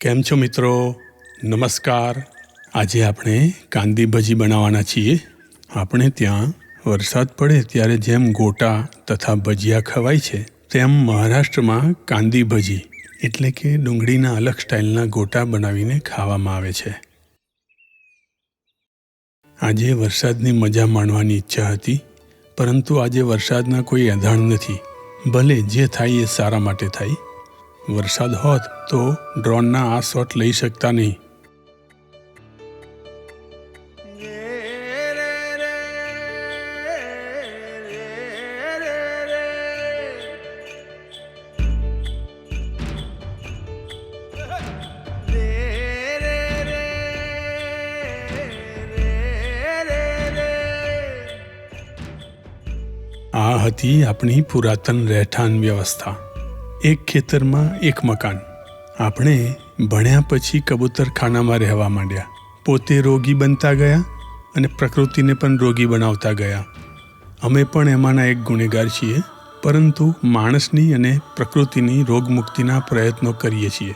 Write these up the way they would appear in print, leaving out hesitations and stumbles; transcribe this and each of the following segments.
કેમ છો મિત્રો? નમસ્કાર. આજે આપણે કાંદી ભજી બનાવવાના છીએ. આપણે ત્યાં વરસાદ પડે ત્યારે જેમ ગોટા તથા ભજીયા ખવાય છે, તેમ મહારાષ્ટ્રમાં કાંદી ભજી એટલે કે ડુંગળીના અલગ સ્ટાઇલના ગોટા બનાવીને ખાવામાં આવે છે. આજે વરસાદની મજા માણવાની ઈચ્છા હતી, પરંતુ આજે વરસાદના કોઈ એંધાણ નથી. ભલે જે થાય એ સારા માટે થાય. વરસાદ હોત તો ડ્રોનના આ શોટ લઈ શકતા નહીં. આ હતી આપણી પુરાતન રહેઠાણ વ્યવસ્થા. એક ખેતરમાં એક મકાન. આપણે ભણ્યા પછી કબૂતરખાનામાં રહેવા માંડ્યા. પોતે રોગી બનતા ગયા અને પ્રકૃતિને પણ રોગી બનાવતા ગયા. અમે પણ એમાંના એક ગુનેગાર છીએ, પરંતુ માણસની અને પ્રકૃતિની રોગમુક્તિના પ્રયત્નો કરીએ છીએ.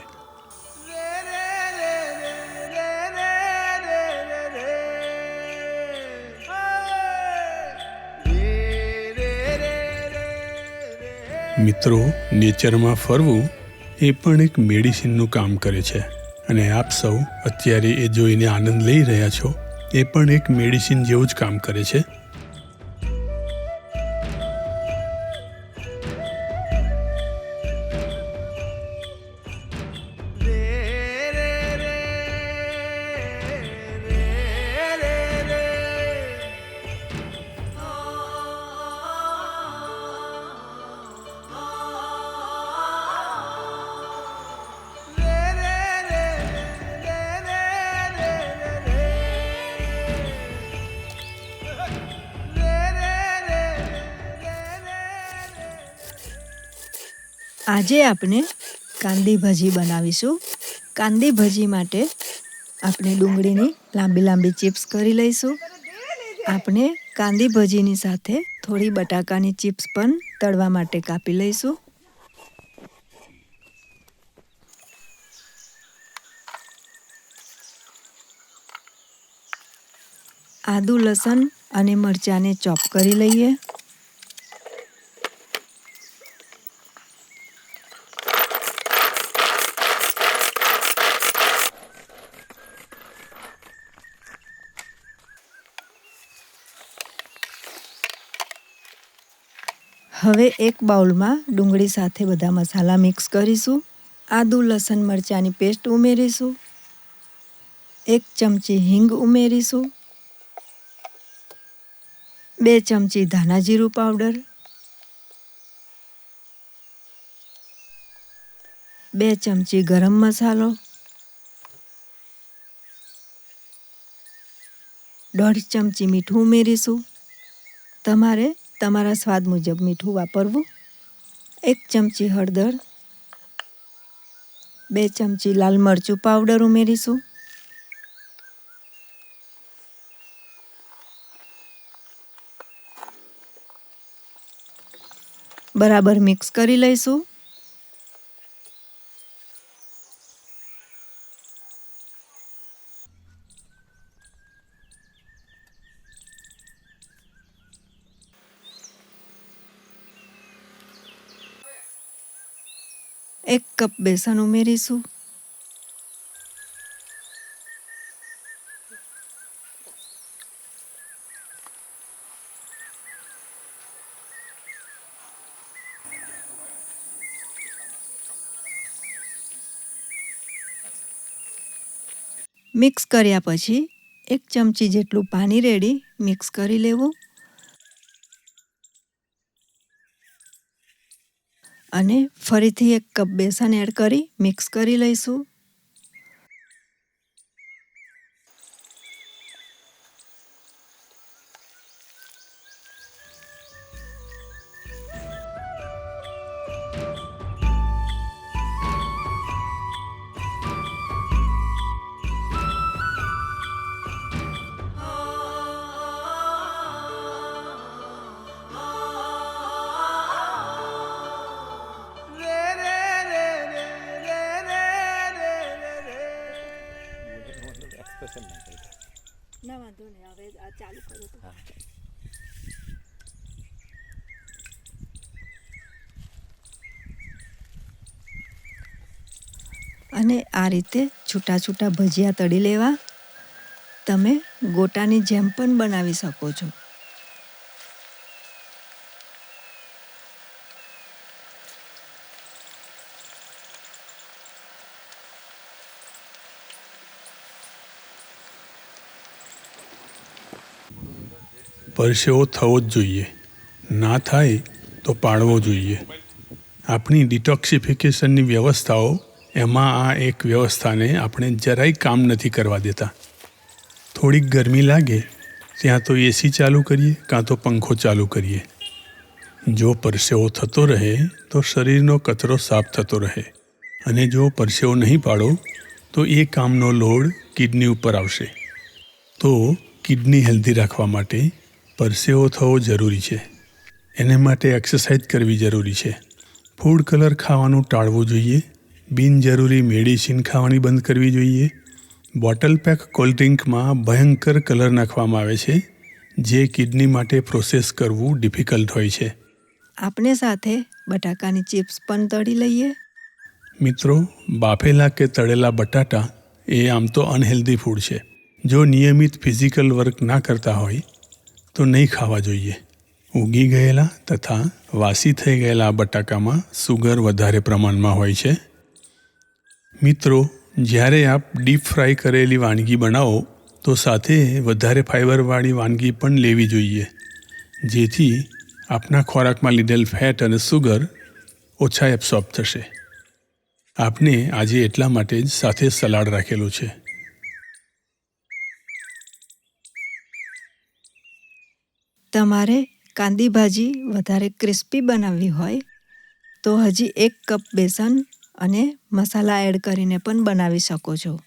મિત્રો, નેચરમાં ફરવું એ પણ એક મેડિસિનનું કામ કરે છે, અને આપ સૌ અત્યારે એ જોઈને આનંદ લઈ રહ્યા છો. એ પણ એક મેડિસિન જેવું જ કામ કરે છે. આજે આપણે કાંદી ભજી બનાવીશું. કાંદી ભજી માટે આપણે ડુંગળીની લાંબી લાંબી ચિપ્સ કરી લઈશું. આપણે કાંદી ભજીની સાથે થોડી બટાકાની ચિપ્સ પણ તળવા માટે કાપી લઈશું. આદુ, લસણ અને મરચાંને ચોપ કરી લઈએ. હવે એક બાઉલમાં ડુંગળી સાથે બધા મસાલા મિક્સ કરીશું. આદુ, લસણ, મરચાંની પેસ્ટ ઉમેરીશું. 1 ચમચી હિંગ ઉમેરીશું. 2 ચમચી ધાણા જીરું પાવડર, 2 ચમચી ગરમ મસાલો, 1/2 ચમચી મીઠું ઉમેરીશું. તમારે તમારા સ્વાદ મુજબ મીઠું વાપરવું. 1 ચમચી હળદર, 2 ચમચી લાલ મરચું પાવડર ઉમેરીશું. બરાબર મિક્સ કરી લઈશું. એક કપ બેસન ઉમેરીશું. મિક્સ કર્યા પછી 1 ચમચી જેટલું પાણી રેડી મિક્સ કરી લેવું. અને ફરીથી 1 કપ બેસન એડ કરી મિક્સ કરી લઈશું. ક્વેશ્ચન ના કરી ના વાંધો નહીં, હવે આ ચાલુ કરો તો. હા અને આ રીતે છૂટા છૂટા ભજીયા તળી લેવા. તમે ગોટાની જેમ પણ બનાવી શકો છો. પરસેવો થવો જ જોઈએ, ના થાય તો પાળવો જોઈએ. આપણી ડિટોક્સિફિકેશનની વ્યવસ્થાઓ, એમાં આ એક વ્યવસ્થાને આપણે જરાય કામ નથી કરવા દેતા. થોડીક ગરમી લાગે ત્યાં તો એસી ચાલુ કરીએ, કાં તો પંખો ચાલુ કરીએ. જો પરસેવો થતો રહે તો શરીરનો કચરો સાફ થતો રહે, અને જો પરસેવો નહીં પાડો તો એ કામનો લોડ કિડની ઉપર આવશે. તો કિડની હેલ્ધી રાખવા માટે પરસેવો થવો જરૂરી છે. એને માટે એક્સરસાઇઝ કરવી જરૂરી છે. ફૂડ કલર ખાવાનું ટાળવું જોઈએ. બિનજરૂરી મેડિસિન ખાવાની બંધ કરવી જોઈએ. બોટલ પેક કોલ્ડ ડ્રિંકમાં ભયંકર કલર નાખવામાં આવે છે, જે કિડની માટે પ્રોસેસ કરવું ડિફિકલ્ટ હોય છે. આપણે સાથે બટાકાની ચિપ્સ પણ તળી લઈએ. મિત્રો, બાફેલા કે તળેલા બટાટા એ આમ તો અનહેલ્ધી ફૂડ છે. જો નિયમિત ફિઝિકલ વર્ક ના કરતા હોય તો નહીં ખાવા જોઈએ. ઉગી ગયેલા તથા વાસી થઈ ગયેલા બટાકામાં સુગર વધારે પ્રમાણમાં હોય છે. મિત્રો, જ્યારે આપ ડીપ ફ્રાય કરેલી વાનગી બનાવો તો સાથે વધારે ફાઇબરવાળી વાનગી પણ લેવી જોઈએ, જેથી આપના ખોરાકમાં લીધેલ ફેટ અને સુગર ઓછા એબ્સોર્બ થશે. આપને આજે એટલા માટે જ સાથે સલાડ રાખેલું છે. તમારે કાંદી ભાજી વધારે ક્રિસ્પી બનાવવી હોય તો હજી 1 કપ બેસન અને મસાલા એડ કરીને પણ બનાવી શકો છો.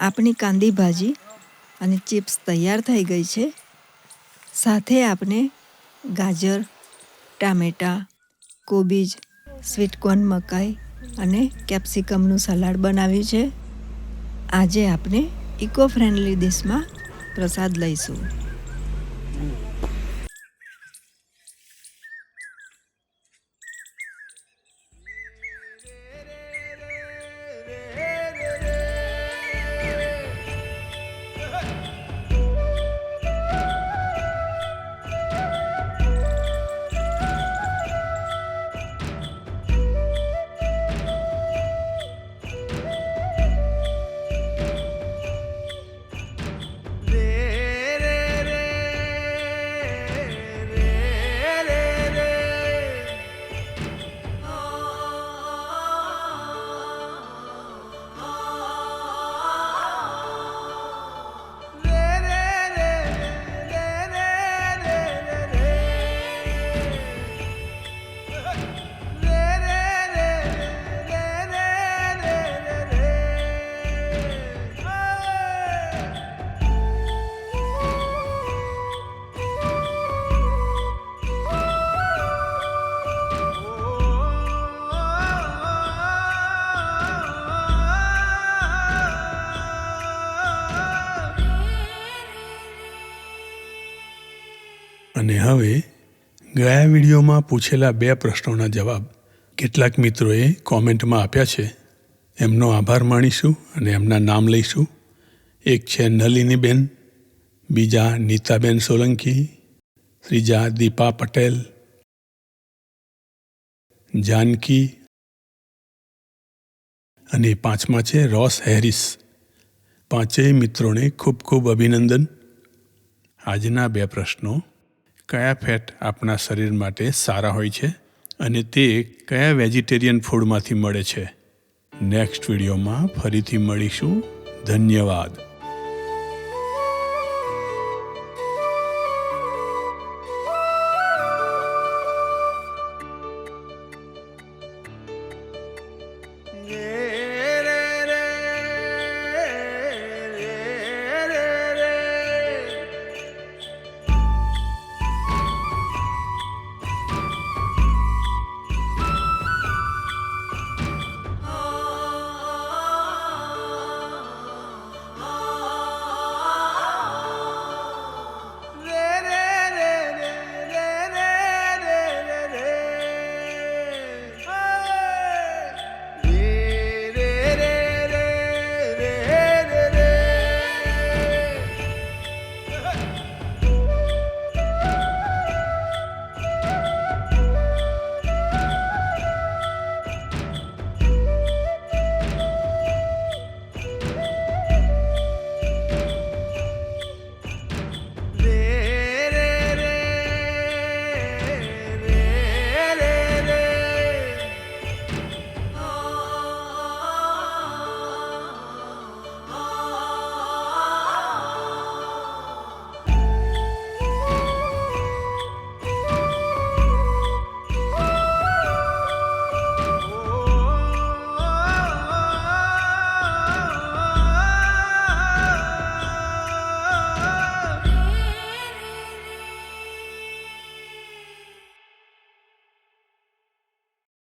આપણી કાંદી ભાજી અને ચિપ્સ તૈયાર થઈ ગઈ છે. સાથે આપણે ગાજર, ટામેટાં, કોબીજ, સ્વીટકોર્ન મકાઈ અને કેપ્સિકમનું સલાડ બનાવ્યું છે. આજે આપણે ઇકો ફ્રેન્ડલી ડિશમાં પ્રસાદ લઈશું. અને હવે ગયા વિડીયોમાં પૂછેલા 2 પ્રશ્નોના જવાબ કેટલાક મિત્રોએ કોમેન્ટમાં આપ્યા છે. એમનો આભાર માણીશું અને એમના નામ લઈશું. એક છે નલિનીબેન, બીજા નીતાબેન સોલંકી, ત્રીજા દીપા પટેલ, જાનકી અને 5મા છે રોસ હેરિસ. 5 મિત્રોને ખૂબ ખૂબ અભિનંદન. આજના 2 પ્રશ્નો: કયા ફેટ આપણા શરીર માટે સારા હોય છે અને તે કયા વેજીટેરિયન ફૂડમાંથી મળે છે? નેક્સ્ટ વિડીયોમાં ફરીથી મળીશું. ધન્યવાદ.